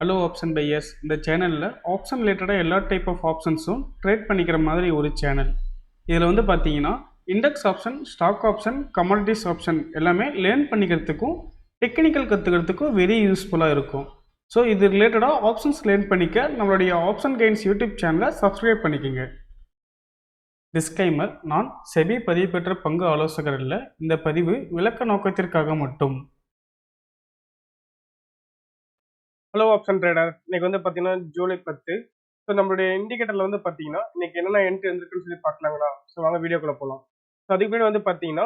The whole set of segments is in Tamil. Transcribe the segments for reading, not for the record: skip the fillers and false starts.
Hello option buyers. இந்த சேனலில் ஆப்ஷன் ரிலேட்டடாக எல்லா டைப் ஆஃப் ஆப்ஷன்ஸும் ட்ரேட் பண்ணிக்கிற மாதிரி ஒரு சேனல். இதில் வந்து பார்த்தீங்கன்னா index option, stock option, commodities option எல்லாமே லேர்ன் பண்ணிக்கிறதுக்கும் டெக்னிக்கல் கற்றுக்கிறதுக்கும் வெரி யூஸ்ஃபுல்லாக இருக்கும். ஸோ இது ரிலேட்டடாக ஆப்ஷன்ஸ் லேர்ன் பண்ணிக்க நம்மளுடைய ஆப்ஷன் கைன்ஸ் யூடியூப் சேனலை சப்ஸ்கிரைப் பண்ணிக்கோங்க. டிஸ்க்ளைமர்: நான் செபி பதிவு பெற்ற பங்கு ஆலோசகர் இல்லை. இந்த பதிவு விளக்க நோக்கத்திற்காக மட்டும். ஹலோ ஆப்ஷன் ட்ரேடர், இன்னைக்கு வந்து பார்த்தீங்கன்னா ஜூலை 10. ஸோ நம்மளுடைய இண்டிகேட்டரில் வந்து பார்த்தீங்கன்னா இன்னைக்கு என்னென்ன என்ட்ரி வந்துருக்குன்னு சொல்லி பார்க்கலாங்களா? ஸோ வாங்க வீடியோக்குள்ள போகலாம். ஸோ அதுக்கு முன்னாடி வந்து பார்த்தீங்கன்னா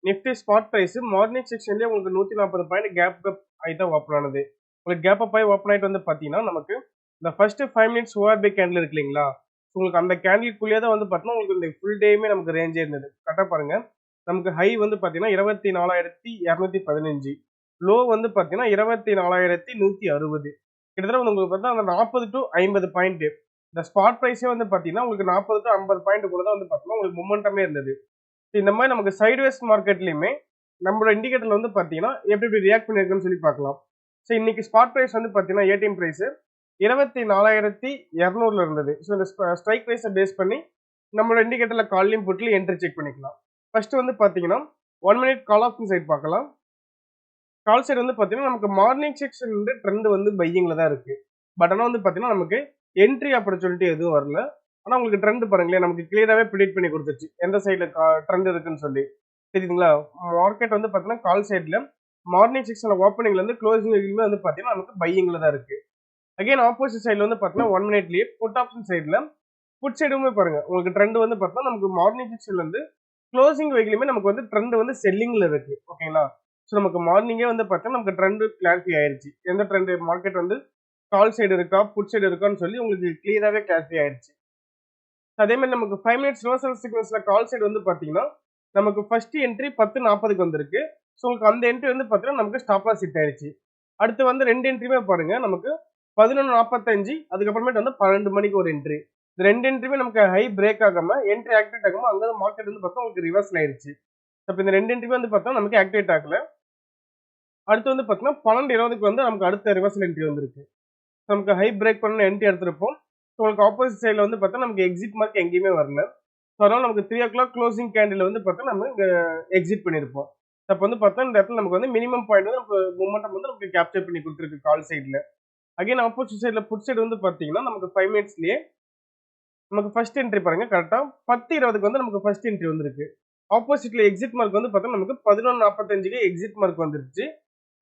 நிஃப்டி ஸ்பாட் ப்ரைஸ் மார்னிங் செக்ஷன்லேயே உங்களுக்கு 140 பாயிண்ட் கேப் ஆகி தான் ஓப்பன் ஆனது. உங்களுக்கு கேப் அப் ஆகி ஓப்பன் ஆகிட்டு வந்து பார்த்தீங்கன்னா நமக்கு இந்த ஃபர்ஸ்ட் 5 மினிட்ஸ் ஓஆர்பி கேண்டில் இருக்கு இல்லைங்களா? உங்களுக்கு அந்த கேண்டிலுக்குள்ளேயே தான் வந்து பார்த்தீங்கன்னா உங்களுக்கு இந்த ஃபுல் டேயுமே நமக்கு ரேஞ்சே இருந்தது. கரெக்டாக பாருங்க, நமக்கு ஹை வந்து பார்த்தீங்கன்னா 24,215, லோ வந்து பார்த்தீங்கன்னா 24,160. கிட்டத்தட்ட உங்களுக்கு பார்த்தா அந்த 40 டு 50 பாயிண்ட். இந்த ஸ்பாட் ப்ரைஸே வந்து பார்த்தீங்கன்னா உங்களுக்கு 40 டு 50 பாயிண்ட் கூட தான் வந்து பார்த்தீங்கன்னா உங்களுக்கு மொமெண்டமே இருந்தது. இந்த மாதிரி நமக்கு சைட்வேஸ் மார்க்கெட்லையுமே நம்மளோட இண்டிகேட்டர்ல வந்து பார்த்தீங்கன்னா எப்படி ரியாக்ட் பண்ணிருக்குன்னு சொல்லி பார்க்கலாம். ஸோ இன்னைக்கு ஸ்பாட் ப்ரைஸ் வந்து பார்த்தீங்கன்னா ஏடிஎம் ப்ரைஸ் 24,200 இருந்தது. ஸோ இந்த ஸ்ட்ரைக் ப்ரைஸை பேஸ் பண்ணி நம்மளோட இண்டிகேட்டர்ல கால்லையும் புட்லையும் என்ட்ரி செக் பண்ணிக்கலாம். ஃபர்ஸ்ட் வந்து பார்த்தீங்கன்னா 1 மினிட் கால் ஆப்ஷன் சைட் பார்க்கலாம். கால் சைடு வந்து பார்த்தீங்கன்னா நமக்கு மார்னிங் செக்ஷன் வந்து ட்ரெண்ட் வந்து பையிங்ல தான் இருக்கு. பட் ஆனால் வந்து பார்த்தீங்கன்னா நமக்கு என்ட்ரி ஆப்பர்ச்சுனிட்டி எதுவும் வரல. ஆனால் உங்களுக்கு ட்ரெண்ட் பாருங்களேன், நமக்கு கிளியராகவே ப்ரிடிக்ட் பண்ணி கொடுத்துச்சு எந்த சைடில் ட்ரெண்ட் இருக்குன்னு சொல்லி. தெரியுதுங்களா? மார்க்கெட் வந்து பார்த்தீங்கன்னா கால் சைடில் மார்னிங் செக்ஷனில் ஓப்பனிங்லேருந்து க்ளோசிங் வரைக்குமே வந்து பார்த்தீங்கன்னா நமக்கு பையிங்ல தான் இருக்கு. அகைன் ஆப்போசிட் சைடில் வந்து பார்த்தீங்கன்னா 1 மினிட்லேயே புட் ஆப்ஷன் சைடில் புட் சைடுமே பாருங்க, உங்களுக்கு ட்ரெண்ட் வந்து பார்த்தீங்கன்னா நமக்கு மார்னிங் செக்ஷன்லேருந்து க்ளோசிங் வரைக்குமே நமக்கு வந்து ட்ரெண்ட் வந்து செல்லிங்ல இருக்கு. ஓகேங்களா? ஸோ நமக்கு மார்னிங்கே வந்து பார்த்தீங்கன்னா நமக்கு ட்ரெண்ட் கிளாரிஃபை ஆயிடுச்சு. எந்த ட்ரெண்ட் மார்க்கெட் வந்து கால் சைடு இருக்கா புட் சைடு இருக்கான்னு சொல்லி உங்களுக்கு கிளியராகவே கிளாரிஃபை ஆயிடுச்சு. அதே மாதிரி நமக்கு 5 மினிட்ஸ் ரிவர்சல் சீக்வன்ஸ்ல கால் சைடு வந்து பார்த்தீங்கன்னா நமக்கு ஃபர்ஸ்ட் என்ட்ரி 10:40க்கு வந்திருக்கு. ஸோ உங்களுக்கு அந்த என்ட்ரி வந்து பார்த்தீங்கன்னா நமக்கு ஸ்டாப் லாஸ் ஹிட் ஆயிடுச்சு. அடுத்து வந்து ரெண்டு என்ட்ரியுமே பாருங்க, நமக்கு 11:45 அதுக்கப்புறமேட்டு வந்து 12 மணிக்கு ஒரு என்ட்ரி. இந்த ரெண்டு என்ட்ரியுமே நமக்கு ஹை பிரேக் ஆகாம என்ட்ரி ஆக்டிவேட் ஆகாம அங்கே மார்க்கெட் வந்து பார்த்தா உங்களுக்கு ரிவர்சல் ஆயிடுச்சு. இப்போ இந்த ரெண்டு என்ட்ரியுமே வந்து பார்த்தா நமக்கு ஆக்டிவேட் ஆகல. அடுத்து வந்து பார்த்தீங்கன்னா 12:20க்கு வந்து நமக்கு அடுத்த ரிவர்சல் என்ட்ரி வந்திருக்கு. நமக்கு ஹை பிரேக் பண்ண என்ட்ரி எடுத்திருப்போம். உங்களுக்கு ஆப்போசிட் சைடில் வந்து பார்த்தா நமக்கு எக்ஸிட் மார்க் எங்கேயுமே வரல. ஸோ அதனால நமக்கு 3 o'clock க்ளோசிங் கேண்டில் வந்து பார்த்தா நம்ம இங்கே எக்ஸிட் பண்ணியிருப்போம். அப்போ வந்து பார்த்தா இந்த இடத்துல நமக்கு வந்து மினிமம் பாயிண்ட் வந்து நமக்கு மூமெண்டம் வந்து நமக்கு கேப்சர் பண்ணி கொடுத்துருக்கு கால் சைடில். அகைன் ஆப்போசிட் சைடில் புட் சைடு வந்து பார்த்தீங்கன்னா நமக்கு 5 மினிட்ஸ்லேயே நமக்கு ஃபர்ஸ்ட் என்ட்ரி பாருங்க, கரெக்டாக 10:20க்கு வந்து நமக்கு ஃபர்ஸ்ட் என்ட்ரி வந்திருக்கு. ஆப்போசிட்ல எக்ஸிட் மார்க் வந்து பார்த்தா நமக்கு 11:45க்கு எக்ஸிட் மார்க் வந்துருச்சு.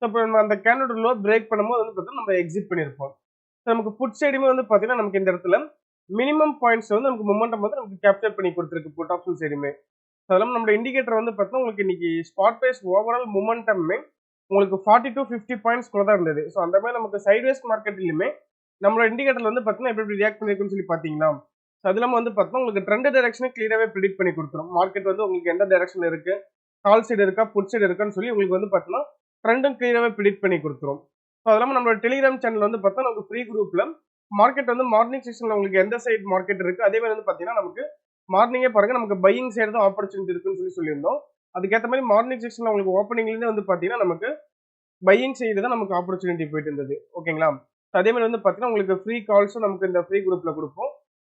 இப்போ நம்ம அந்த கேண்டோட லோ பிரேக் பண்ணும்போது வந்து பார்த்தா நம்ம எக்ஸிட் பண்ணியிருப்போம். நமக்கு புட் சைடுமே வந்து பார்த்தீங்கன்னா நமக்கு இந்த இடத்துல மினிமம் பாயிண்ட்ஸ் வந்து நமக்கு மொமெண்டம் வந்து நமக்கு கேப்சர் பண்ணி கொடுத்துருக்கு புட் ஆப்ஷன் சைடுமே. அதெல்லாம் நம்ம இண்டிகேட்டர் வந்து பார்த்தா உங்களுக்கு இன்னைக்கு ஸ்பாட் பிரைஸ் ஓவரால் மொமெண்டமே உங்களுக்கு 40 to 50 பாயிண்ட்ஸ் கூட தான் இருந்தது. ஸோ அந்த மாதிரி நமக்கு சைட்வேஸ் மார்க்கெட்லையுமே நம்மளோட இண்டிகேட்டர்ல வந்து பார்த்தீங்கன்னா எப்படி ரியாக்ட் பண்ணிருக்குன்னு சொல்லி பார்த்தீங்கன்னா, அது இல்லாமல் வந்து பார்த்தோம்னா உங்களுக்கு ட்ரெண்ட் டைரக்ஷனை கிளியராகவே ப்ரிடிக்ட் பண்ணி கொடுத்துரும். மார்க்கெட் வந்து உங்களுக்கு எந்த டைரக்ஷன் இருக்கு, கால் சைடு இருக்கா புட் சைடு இருக்கான்னு சொல்லி உங்களுக்கு வந்து பார்த்தீங்கன்னா ட்ரெண்டும் கிளியராகவே ப்ரிடிக்ட் பண்ணி கொடுத்துரும். ஸோ அது இல்லாமல் நம்மளோட டெலிகிராம் சேனல் வந்து பார்த்தா நமக்கு ஃப்ரீ குரூப்ல மார்க்கெட் வந்து மார்னிங் செக்ஷன்ல உங்களுக்கு எந்த சைடு மார்க்கெட் இருக்கு, அதே மாதிரி வந்து பார்த்தீங்கன்னா நமக்கு மார்னிங்கே பாருங்க நமக்கு பையிங் சைடு தான் ஆப்பர்ச்சுனிட்டி இருக்குன்னு சொல்லியிருந்தோம். அதுக்கேற்ற மாதிரி மார்னிங் செக்ஷன்ல உங்களுக்கு ஓப்பனிங்லேருந்து வந்து பார்த்தீங்கன்னா நமக்கு பையிங் சைடு தான் நமக்கு ஆப்பர்ச்சுனிட்டி போயிட்டு இருந்தது. ஓகேங்களா? அதே மாதிரி வந்து பார்த்தீங்கன்னா உங்களுக்கு ஃப்ரீ கால்ஸும் நமக்கு இந்த ஃப்ரீ குரூப்ல கொடுப்போம்.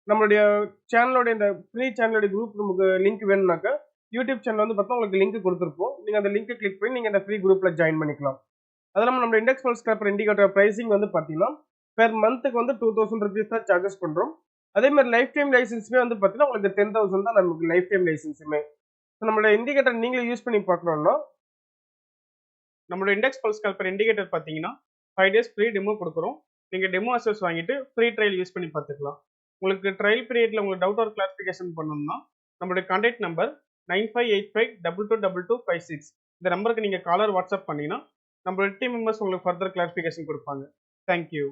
நம்மளுடைய சேனலோட இந்த ஃப்ரீ சேனலோட குரூப் நமக்கு லிங்க் வேணும்னாக்கா யூடியூப் சேனல் வந்து பார்த்தா உங்களுக்கு லிங்க் கொடுத்துருப்போம். நீங்க அந்த லிங்கை கிளிக் பண்ணி நீங்க இந்த ஃப்ரீ குரூப்ல ஜாயின் பண்ணிக்கலாம். அது இல்லாமல் நம்ம index pulse scraper indicator pricing வந்து பார்த்தீங்கன்னா பெர் மந்த்துக்கு வந்து 2000 rupees தான் சார்ஜஸ் பண்றோம். அதே மாதிரி லைஃப் டைம் லைசன்ஸுமே வந்து பார்த்தீங்கன்னா உங்களுக்கு 10,000 தான் நமக்கு லைஃப் டைம் லைசன்ஸுமே. நம்மளோட இண்டிகேட்டர் நீங்களே யூஸ் பண்ணி பார்க்கணும்னா நம்மளோட இண்டெக்ஸ் பல்ஸ் ஸ்கிராப்பர் இண்டிகேட்டர் பார்த்தீங்கன்னா 5 days ஃப்ரீ டெமோ கொடுக்குறோம். நீங்கள் டெமோ அசஸ் வாங்கிட்டு ஃப்ரீ ட்ரையல் யூஸ் பண்ணி பார்த்துக்கலாம். உங்களுக்கு ட்ரையல் பீரியட்ல உங்களுக்கு டவுட் ஒரு கிளாரிஃபிகேஷன் பண்ணணும்னா நம்மளுடைய கான்டாக்ட் நம்பர் 9585222256 இந்த நம்பருக்கு நீங்கள் காலர் வாட்ஸ்அப் பண்ணீங்கன்னா நம்மளோட டீம் மெம்பர்ஸ் உங்களுக்கு ஃபர்தர் கிளாரிஃபிகேஷன் கொடுப்பாங்க. தேங்க்யூ.